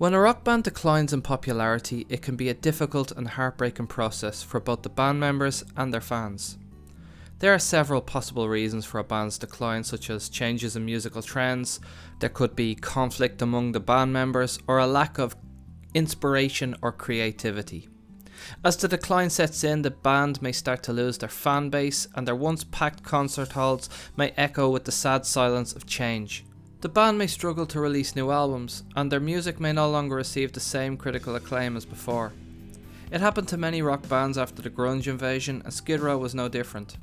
When a rock band declines in popularity, it can be a difficult and heartbreaking process for both the band members and their fans. There are several possible reasons for a band's decline, such as changes in musical trends, there could be conflict among the band members, or a lack of inspiration or creativity. As the decline sets in, the band may start to lose their fan base, and their once packed concert halls may echo with the sad silence of change. The band may struggle to release new albums, and their music may no longer receive the same critical acclaim as before. It happened to many rock bands after the grunge invasion, and Skid Row was no different.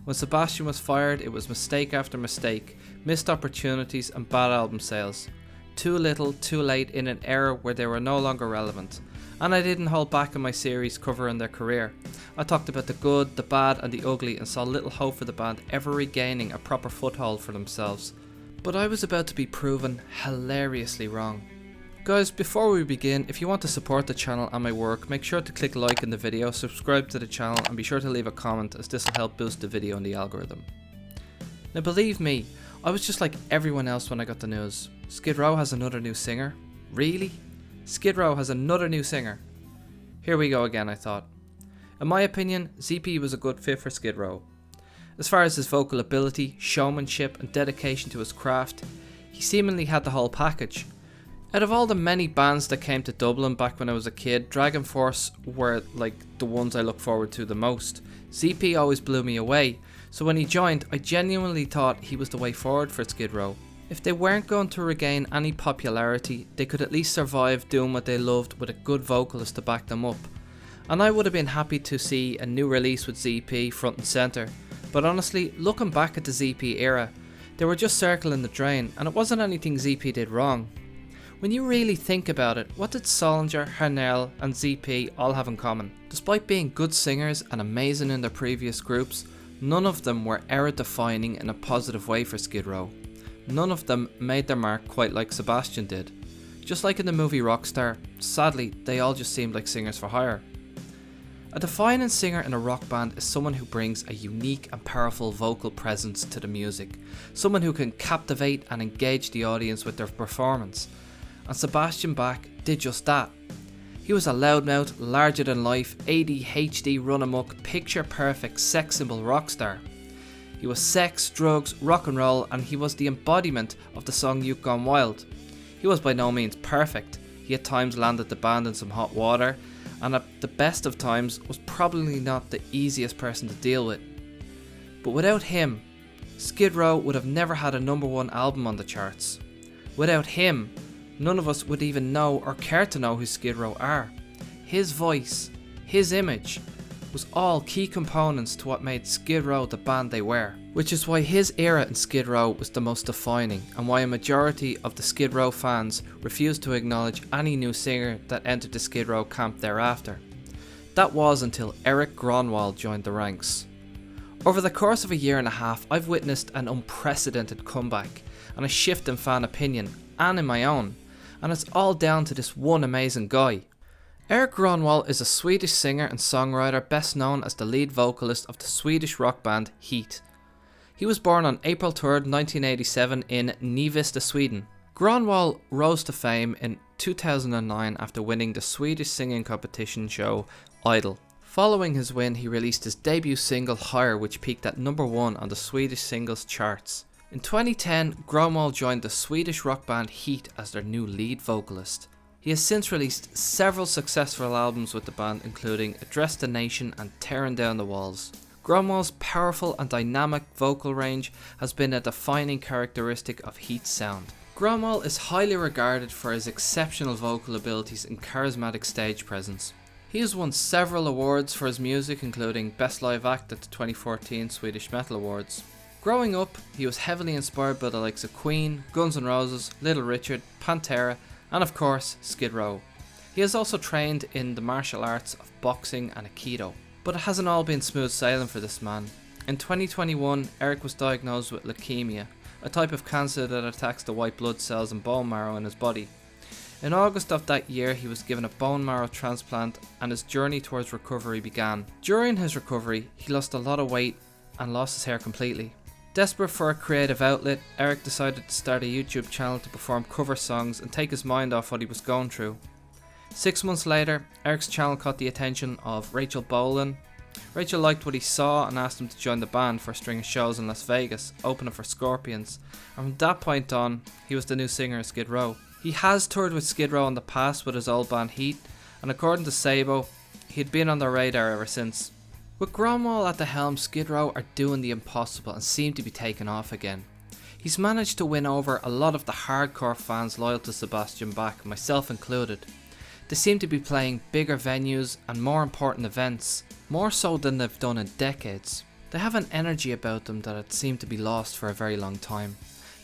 When Sebastian was fired, it was mistake after mistake, missed opportunities and bad album sales. Too little, too late in an era where they were no longer relevant. And I didn't hold back in my series covering their career. I talked about the good, the bad and the ugly, and saw little hope for the band ever regaining a proper foothold for themselves. But I was about to be proven hilariously wrong. Guys, before we begin, if you want to support the channel and my work, make sure to click like in the video, subscribe to the channel and be sure to leave a comment, as this will help boost the video in the algorithm. Now believe me, I was just like everyone else when I got the news. Skid Row has another new singer? Really? Skid Row has another new singer? Here we go again, I thought. In my opinion, ZP was a good fit for Skid Row. As far as his vocal ability, showmanship and dedication to his craft, he seemingly had the whole package. Out of all the many bands that came to Dublin back when I was a kid, Dragon Force were like the ones I look forward to the most. ZP always blew me away, so when he joined, I genuinely thought he was the way forward for Skid Row. If they weren't going to regain any popularity, they could at least survive doing what they loved with a good vocalist to back them up. And I would have been happy to see a new release with ZP front and centre. But honestly, looking back at the ZP era, they were just circling the drain, and it wasn't anything ZP did wrong. When you really think about it, what did Solinger, Harnell and ZP all have in common? Despite being good singers and amazing in their previous groups, none of them were era defining in a positive way for Skid Row. None of them made their mark quite like Sebastian did. Just like in the movie Rockstar, sadly they all just seemed like singers for hire. A defining singer in a rock band is someone who brings a unique and powerful vocal presence to the music, someone who can captivate and engage the audience with their performance. And Sebastian Bach did just that. He was a loudmouth, larger than life, ADHD run amok, picture perfect sex symbol rock star. He was sex, drugs, rock and roll, and he was the embodiment of the song You've Gone Wild. He was by no means perfect. He at times landed the band in some hot water, and at the best of times was probably not the easiest person to deal with. But without him, Skid Row would have never had a #1 album on the charts. Without him, none of us would even know or care to know who Skid Row are. His voice, his image, was all key components to what made Skid Row the band they were. Which is why his era in Skid Row was the most defining, and why a majority of the Skid Row fans refused to acknowledge any new singer that entered the Skid Row camp thereafter. That was until Eric Gronwell joined the ranks. Over the course of a year and a half, I've witnessed an unprecedented comeback and a shift in fan opinion, and in my own, and it's all down to this one amazing guy. Eric Gronwell is a Swedish singer and songwriter best known as the lead vocalist of the Swedish rock band H.e.a.t. He was born on April 3rd, 1987 in Nivista, Sweden. Gronwell rose to fame in 2009 after winning the Swedish singing competition show Idol. Following his win, he released his debut single Higher, which peaked at #1 on the Swedish singles charts. In 2010, Gronwell joined the Swedish rock band H.e.a.t as their new lead vocalist. He has since released several successful albums with the band, including Address the Nation and Tearing Down the Walls. Gronwell's powerful and dynamic vocal range has been a defining characteristic of H.e.a.t's sound. Gronwell is highly regarded for his exceptional vocal abilities and charismatic stage presence. He has won several awards for his music, including Best Live Act at the 2014 Swedish Metal Awards. Growing up, he was heavily inspired by the likes of Queen, Guns N' Roses, Little Richard, Pantera, and of course Skid Row. He has also trained in the martial arts of boxing and Aikido. But it hasn't all been smooth sailing for this man. In 2021, Eric was diagnosed with leukemia, a type of cancer that attacks the white blood cells and bone marrow in his body. In August of that year, he was given a bone marrow transplant and his journey towards recovery began. During his recovery, he lost a lot of weight and lost his hair completely. Desperate for a creative outlet, Eric decided to start a YouTube channel to perform cover songs and take his mind off what he was going through. 6 months later, Eric's channel caught the attention of Rachel Bolan. Rachel liked what he saw and asked him to join the band for a string of shows in Las Vegas, opening for Scorpions, and from that point on, he was the new singer of Skid Row. He has toured with Skid Row in the past with his old band H.e.a.t, and according to Sabo, he had been on their radar ever since. With Gronwell at the helm, Skid Row are doing the impossible and seem to be taking off again. He's managed to win over a lot of the hardcore fans loyal to Sebastian Bach, myself included. They seem to be playing bigger venues and more important events, more so than they've done in decades. They have an energy about them that had seemed to be lost for a very long time.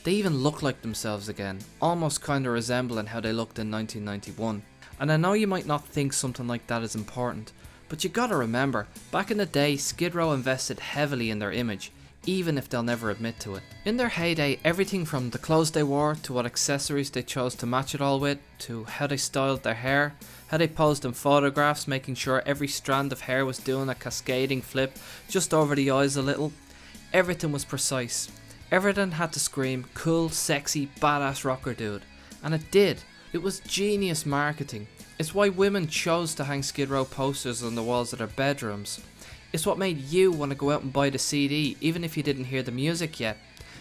They even look like themselves again, almost kinda resembling how they looked in 1991. And I know you might not think something like that is important, but you gotta remember, back in the day Skid Row invested heavily in their image, even if they'll never admit to it. In their heyday, everything from the clothes they wore, to what accessories they chose to match it all with, to how they styled their hair, how they posed in photographs making sure every strand of hair was doing a cascading flip just over the eyes a little. Everything was precise. Everything had to scream cool, sexy, badass rocker dude. And it did. It was genius marketing. It's why women chose to hang Skid Row posters on the walls of their bedrooms. It's what made you want to go out and buy the CD even if you didn't hear the music yet.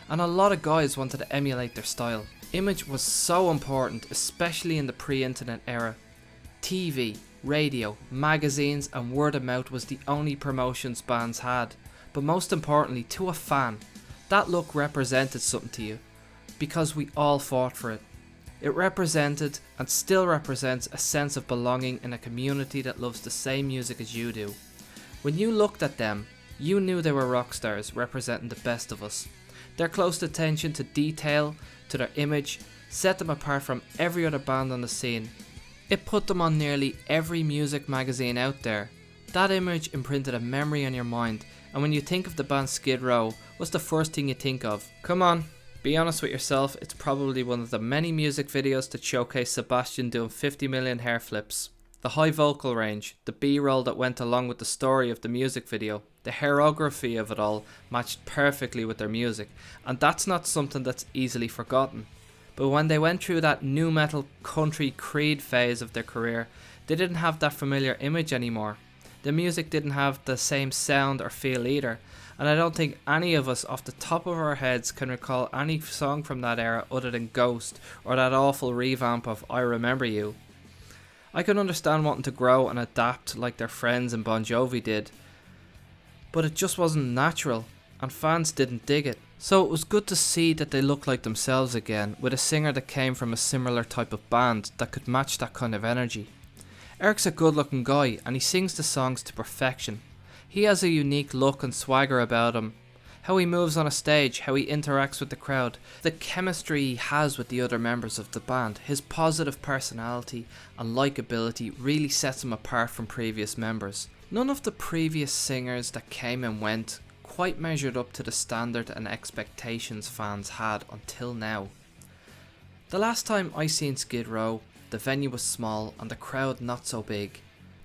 And a lot of guys wanted to emulate their style. Image was so important, especially in the pre-internet era. TV, radio, magazines and word of mouth was the only promotions bands had. But most importantly, to a fan, that look represented something to you, because we all fought for it. It represented, and still represents, a sense of belonging in a community that loves the same music as you do. When you looked at them, you knew they were rock stars representing the best of us. Their close attention to detail, to their image, set them apart from every other band on the scene. It put them on nearly every music magazine out there. That image imprinted a memory on your mind, and when you think of the band Skid Row, what's the first thing you think of? Come on, be honest with yourself, it's probably one of the many music videos that showcase Sebastian doing 50 million hair flips. The high vocal range, the B-roll that went along with the story of the music video, the hairography of it all matched perfectly with their music, and that's not something that's easily forgotten. But when they went through that nu metal country creed phase of their career, they didn't have that familiar image anymore. The music didn't have the same sound or feel either, and I don't think any of us off the top of our heads can recall any song from that era other than Ghost or that awful revamp of I Remember You. I can understand wanting to grow and adapt like their friends in Bon Jovi did, but it just wasn't natural, and fans didn't dig it. So it was good to see that they looked like themselves again, with a singer that came from a similar type of band that could match that kind of energy. Eric's a good looking guy and he sings the songs to perfection. He has a unique look and swagger about him. How he moves on a stage, how he interacts with the crowd, the chemistry he has with the other members of the band, his positive personality and likability really sets him apart from previous members. None of the previous singers that came and went quite measured up to the standard and expectations fans had until now. The last time I seen Skid Row, the venue was small and the crowd not so big.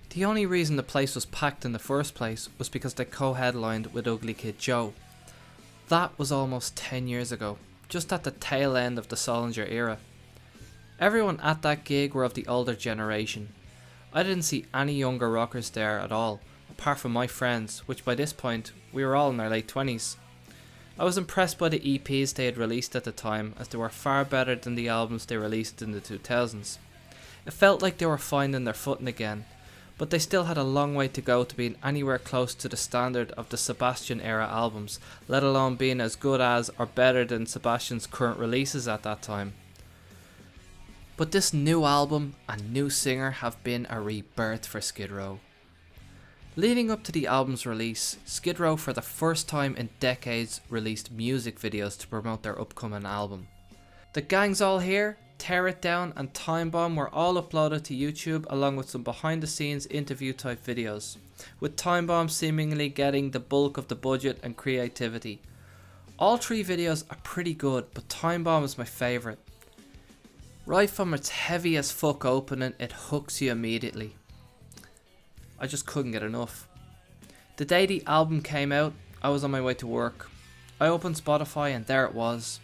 The only reason the place was packed in the first place was because they co-headlined with Ugly Kid Joe. That was almost 10 years ago, just at the tail end of the Solinger era. Everyone at that gig were of the older generation. I didn't see any younger rockers there at all, apart from my friends, which by this point, we were all in our late 20s. I was impressed by the EPs they had released at the time, as they were far better than the albums they released in the 2000s. It felt like they were finding their footing again, but they still had a long way to go to being anywhere close to the standard of the Sebastian era albums, let alone being as good as or better than Sebastian's current releases at that time. But this new album and new singer have been a rebirth for Skid Row. Leading up to the album's release, Skid Row for the first time in decades released music videos to promote their upcoming album. The Gang's All Here, Tear It Down and Time Bomb were all uploaded to YouTube along with some behind the scenes interview type videos, with Time Bomb seemingly getting the bulk of the budget and creativity. All three videos are pretty good, but Time Bomb is my favourite. Right from its heavy as fuck opening, it hooks you immediately. I just couldn't get enough. The day the album came out, I was on my way to work. I opened Spotify and there it was.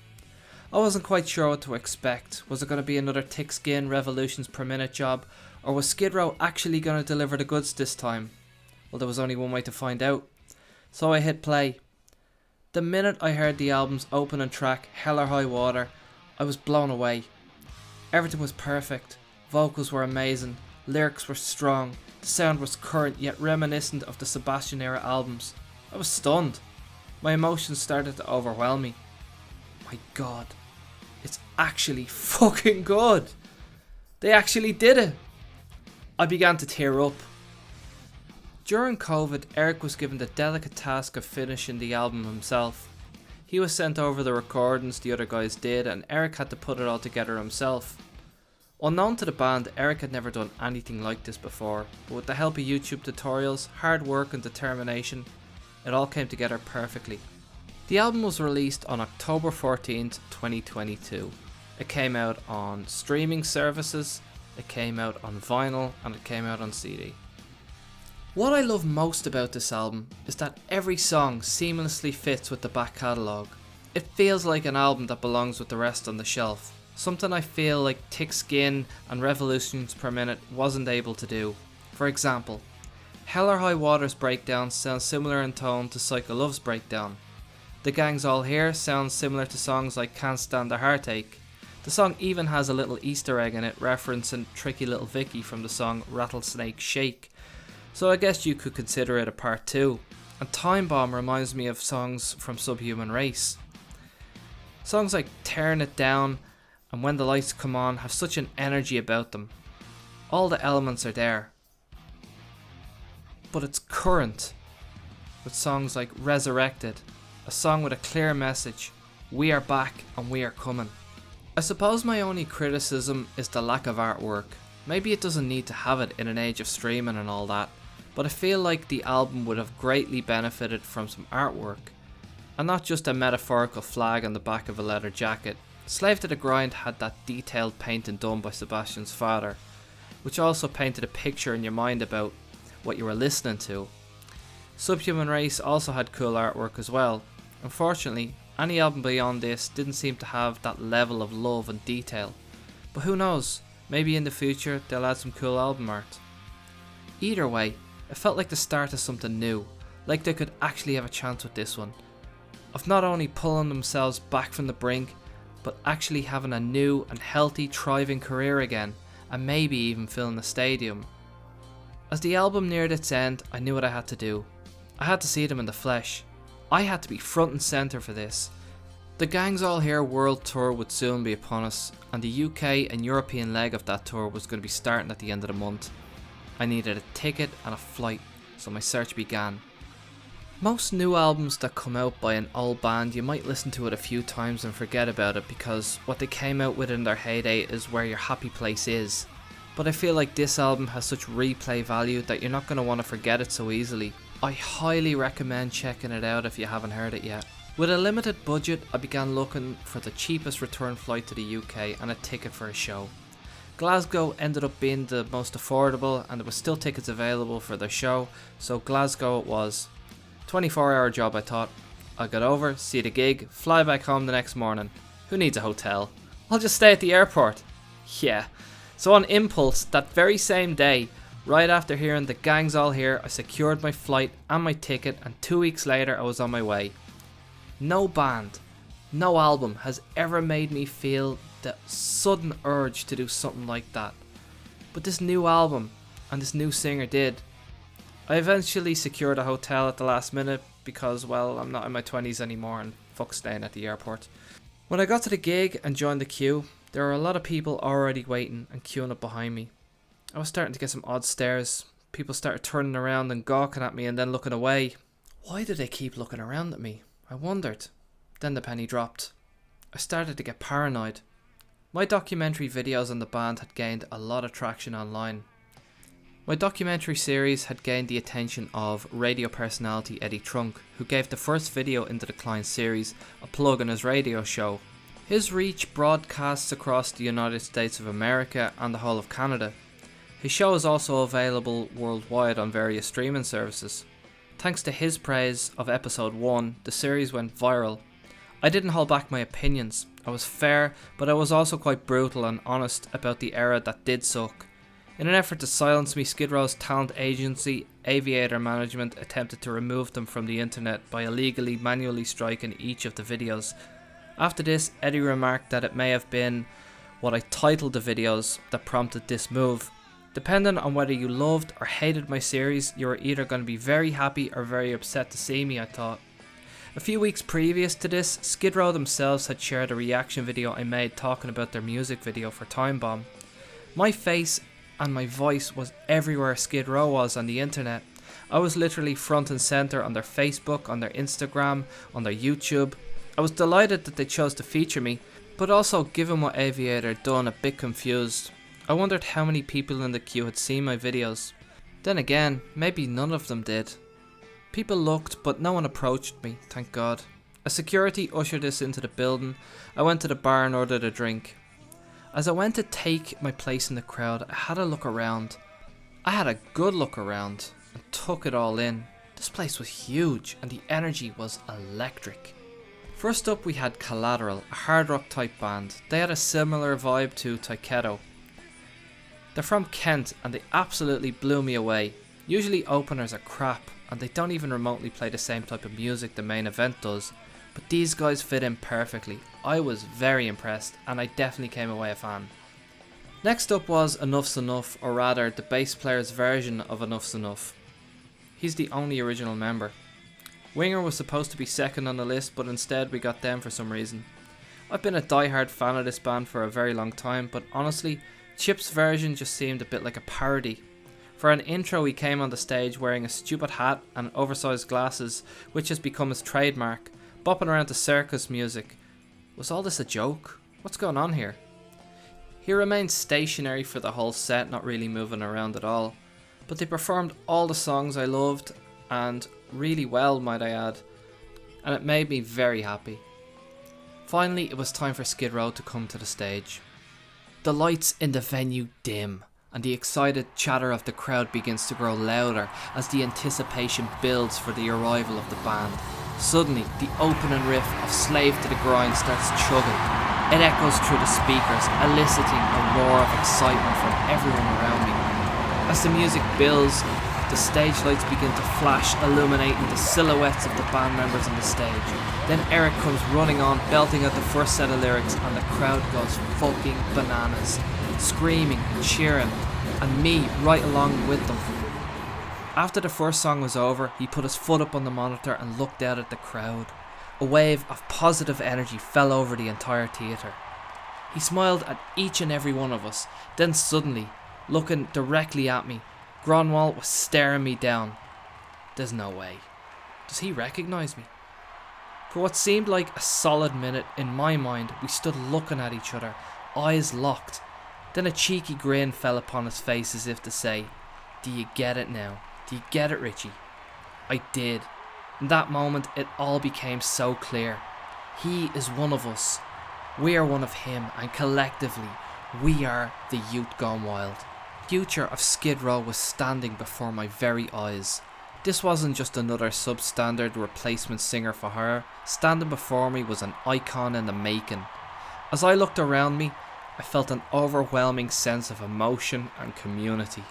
I wasn't quite sure what to expect. Was it going to be another thick skin revolutions per minute job, or was Skid Row actually going to deliver the goods this time? Well, there was only one way to find out. So I hit play. The minute I heard the album's opening track, Hell or High Water, I was blown away. Everything was perfect. Vocals were amazing. Lyrics were strong. The sound was current yet reminiscent of the Sebastian era albums. I was stunned. My emotions started to overwhelm me. My god. It's actually fucking good. They actually did it. I began to tear up. During COVID, Eric was given the delicate task of finishing the album himself. He was sent over the recordings the other guys did, and Eric had to put it all together himself. Unknown to the band, Eric had never done anything like this before, but with the help of YouTube tutorials, hard work and determination, it all came together perfectly. The album was released on October 14th, 2022. It came out on streaming services, it came out on vinyl, and it came out on CD. What I love most about this album is that every song seamlessly fits with the back catalogue. It feels like an album that belongs with the rest on the shelf, something I feel like Thick Skin and Revolutions Per Minute wasn't able to do. For example, Hell or High Water's breakdown sounds similar in tone to Psycho Love's breakdown. The Gang's All Here sounds similar to songs like Can't Stand the Heartache. The song even has a little Easter egg in it referencing Tricky Little Vicky from the song Rattlesnake Shake, so I guess you could consider it a part 2. And Time Bomb reminds me of songs from Subhuman Race. Songs like Tearing It Down and When the Lights Come On have such an energy about them. All the elements are there. But it's current, with songs like Resurrected, a song with a clear message, we are back and we are coming. I suppose my only criticism is the lack of artwork. Maybe it doesn't need to have it in an age of streaming and all that, but I feel like the album would have greatly benefited from some artwork, and not just a metaphorical flag on the back of a leather jacket. Slave to the Grind had that detailed painting done by Sebastian's father, which also painted a picture in your mind about what you were listening to. Subhuman Race also had cool artwork as well. Unfortunately, any album beyond this didn't seem to have that level of love and detail, but who knows, maybe in the future they'll add some cool album art. Either way, it felt like the start of something new, like they could actually have a chance with this one, of not only pulling themselves back from the brink, but actually having a new and healthy, thriving career again, and maybe even filling a stadium. As the album neared its end, I knew what I had to do. I had to see them in the flesh. I had to be front and centre for this. The Gang's All Here world tour would soon be upon us, and the UK and European leg of that tour was going to be starting at the end of the month. I needed a ticket and a flight, so my search began. Most new albums that come out by an old band, you might listen to it a few times and forget about it because what they came out with in their heyday is where your happy place is. But I feel like this album has such replay value that you're not going to want to forget it so easily. I highly recommend checking it out if you haven't heard it yet. With a limited budget, I began looking for the cheapest return flight to the UK and a ticket for a show. Glasgow ended up being the most affordable and there were still tickets available for their show, so Glasgow it was. 24-hour job, I thought. I'll get over, see the gig, fly back home the next morning. Who needs a hotel? I'll just stay at the airport. Yeah. So on impulse, that very same day, right after hearing The Gang's All Here, I secured my flight and my ticket, and 2 weeks later I was on my way. No band, no album has ever made me feel the sudden urge to do something like that. But this new album and this new singer did. I eventually secured a hotel at the last minute because, well, I'm not in my 20s anymore and fuck staying at the airport. When I got to the gig and joined the queue, there were a lot of people already waiting and queuing up behind me. I was starting to get some odd stares. People started turning around and gawking at me and then looking away. Why did they keep looking around at me? I wondered. Then the penny dropped. I started to get paranoid. My documentary videos on the band had gained a lot of traction online. My documentary series had gained the attention of radio personality Eddie Trunk, who gave the first video in the Decline series a plug on his radio show. His reach broadcasts across the United States of America and the whole of Canada. His show is also available worldwide on various streaming services. Thanks to his praise of episode 1, the series went viral. I didn't hold back my opinions. I was fair, but I was also quite brutal and honest about the era that did suck. In an effort to silence me, Skid Row's talent agency, Aviator Management, attempted to remove them from the internet by illegally manually striking each of the videos. After this, Eddie remarked that it may have been what I titled the videos that prompted this move. Depending on whether you loved or hated my series, you were either going to be very happy or very upset to see me, I thought. A few weeks previous to this, Skid Row themselves had shared a reaction video I made talking about their music video for Time Bomb. My face and my voice was everywhere Skid Row was on the internet. I was literally front and centre on their Facebook, on their Instagram, on their YouTube. I was delighted that they chose to feature me, but also, given what Aviator had done, a bit confused. I wondered how many people in the queue had seen my videos. Then again, maybe none of them did. People looked, but no one approached me, thank God. As security ushered us into the building, I went to the bar and ordered a drink. As I went to take my place in the crowd, I had a look around. I had a good look around and took it all in. This place was huge and the energy was electric. First up we had Collateral, a hard rock type band. They had a similar vibe to H.e.a.t. They're from Kent and they absolutely blew me away. Usually openers are crap and they don't even remotely play the same type of music the main event does, but these guys fit in perfectly. I was very impressed and I definitely came away a fan. Next up was Enough's Enough, or rather the bass player's version of Enough's Enough. He's the only original member. Winger was supposed to be second on the list, but instead we got them for some reason. I've been a die-hard fan of this band for a very long time, but honestly, Chip's version just seemed a bit like a parody. For an intro he came on the stage wearing a stupid hat and oversized glasses, which has become his trademark, bopping around to circus music. Was all this a joke? What's going on here? He remained stationary for the whole set, not really moving around at all, but they performed all the songs I loved, and really well, might I add, and it made me very happy. Finally, it was time for Skid Row to come to the stage. The lights in the venue dim, and the excited chatter of the crowd begins to grow louder as the anticipation builds for the arrival of the band. Suddenly, the opening riff of Slave to the Grind starts chugging. It echoes through the speakers, eliciting a roar of excitement from everyone around me. As the music builds, the stage lights begin to flash, illuminating the silhouettes of the band members on the stage. Then Eric comes running on, belting out the first set of lyrics, and the crowd goes fucking bananas, screaming and cheering, and me right along with them. After the first song was over, he put his foot up on the monitor and looked out at the crowd. A wave of positive energy fell over the entire theatre. He smiled at each and every one of us, then suddenly, looking directly at me, Gronwell was staring me down. There's no way. Does he recognise me? For what seemed like a solid minute, in my mind, we stood looking at each other, eyes locked. Then a cheeky grin fell upon his face as if to say, "Do you get it now? Do you get it, Richie?" I did. In that moment, it all became so clear. He is one of us. We are one of him, and collectively, we are the youth gone wild. The future of Skid Row was standing before my very eyes. This wasn't just another substandard replacement singer for her. Standing before me was an icon in the making. As I looked around me, I felt an overwhelming sense of emotion and community.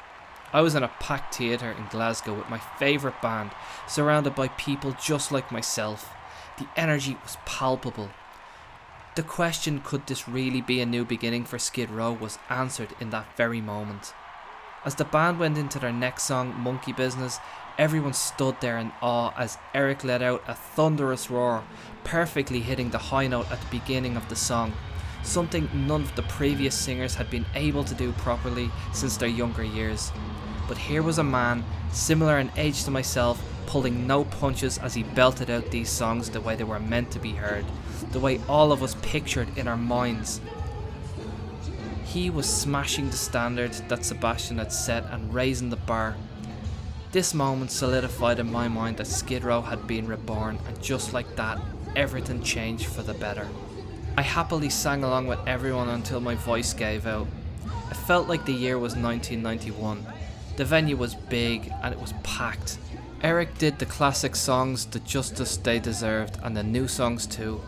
I was in a packed theatre in Glasgow with my favourite band, surrounded by people just like myself. The energy was palpable. The question, could this really be a new beginning for Skid Row, was answered in that very moment. As the band went into their next song, Monkey Business, everyone stood there in awe as Eric let out a thunderous roar, perfectly hitting the high note at the beginning of the song. Something none of the previous singers had been able to do properly since their younger years. But here was a man, similar in age to myself, pulling no punches as he belted out these songs the way they were meant to be heard, the way all of us pictured in our minds. He was smashing the standard that Sebastian had set and raising the bar. This moment solidified in my mind that Skid Row had been reborn, and just like that, everything changed for the better. I happily sang along with everyone until my voice gave out. It felt like the year was 1991. The venue was big and it was packed. Eric did the classic songs the justice they deserved, and the new songs too.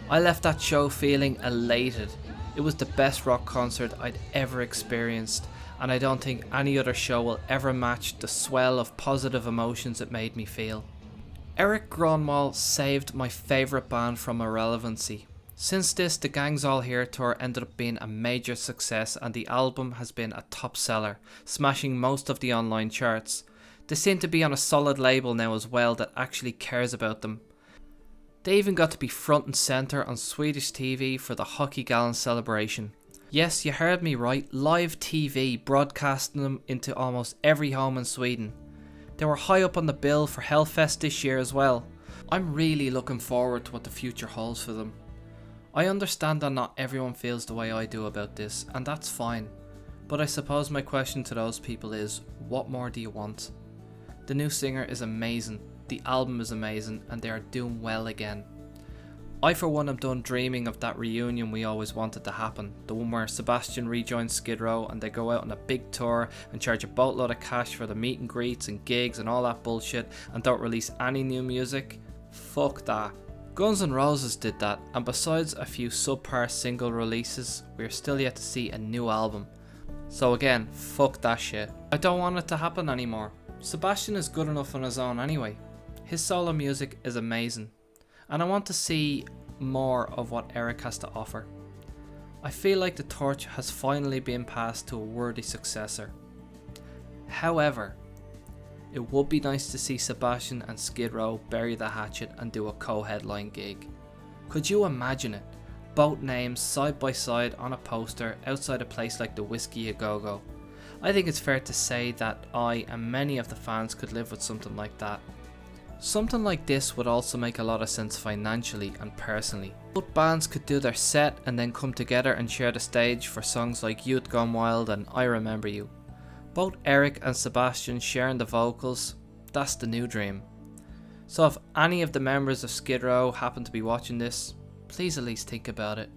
I left that show feeling elated. It was the best rock concert I'd ever experienced, and I don't think any other show will ever match the swell of positive emotions it made me feel. Eric Gronwell saved my favourite band from irrelevancy. Since this, the Gangs All Here tour ended up being a major success, and the album has been a top seller, smashing most of the online charts. They seem to be on a solid label now as well that actually cares about them. They even got to be front and centre on Swedish TV for the Hockey Gallon celebration. Yes, you heard me right, live TV broadcasting them into almost every home in Sweden. They were high up on the bill for Hellfest this year as well. I'm really looking forward to what the future holds for them. I understand that not everyone feels the way I do about this, and that's fine. But I suppose my question to those people is, what more do you want? The new singer is amazing, the album is amazing, and they are doing well again. I for one am done dreaming of that reunion we always wanted to happen, the one where Sebastian rejoins Skid Row and they go out on a big tour and charge a boatload of cash for the meet and greets and gigs and all that bullshit and don't release any new music. Fuck that. Guns N' Roses did that, and besides a few subpar single releases, we're still yet to see a new album. So again, fuck that shit. I don't want it to happen anymore. Sebastian is good enough on his own anyway. His solo music is amazing, and I want to see more of what Eric has to offer. I feel like the torch has finally been passed to a worthy successor. However, it would be nice to see Sebastian and Skid Row bury the hatchet and do a co-headline gig. Could you imagine it? Both names side by side on a poster outside a place like the Whiskey A Go Go. I think it's fair to say that I and many of the fans could live with something like that. Something like this would also make a lot of sense financially and personally. Both bands could do their set and then come together and share the stage for songs like Youth Gone Wild and I Remember You. Both Eric and Sebastian sharing the vocals, that's the new dream. So if any of the members of Skid Row happen to be watching this, please at least think about it.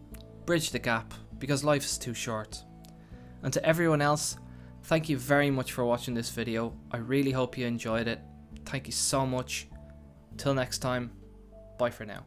Bridge the gap, because life is too short. And to everyone else, thank you very much for watching this video. I really hope you enjoyed it. Thank you so much. Till next time, bye for now.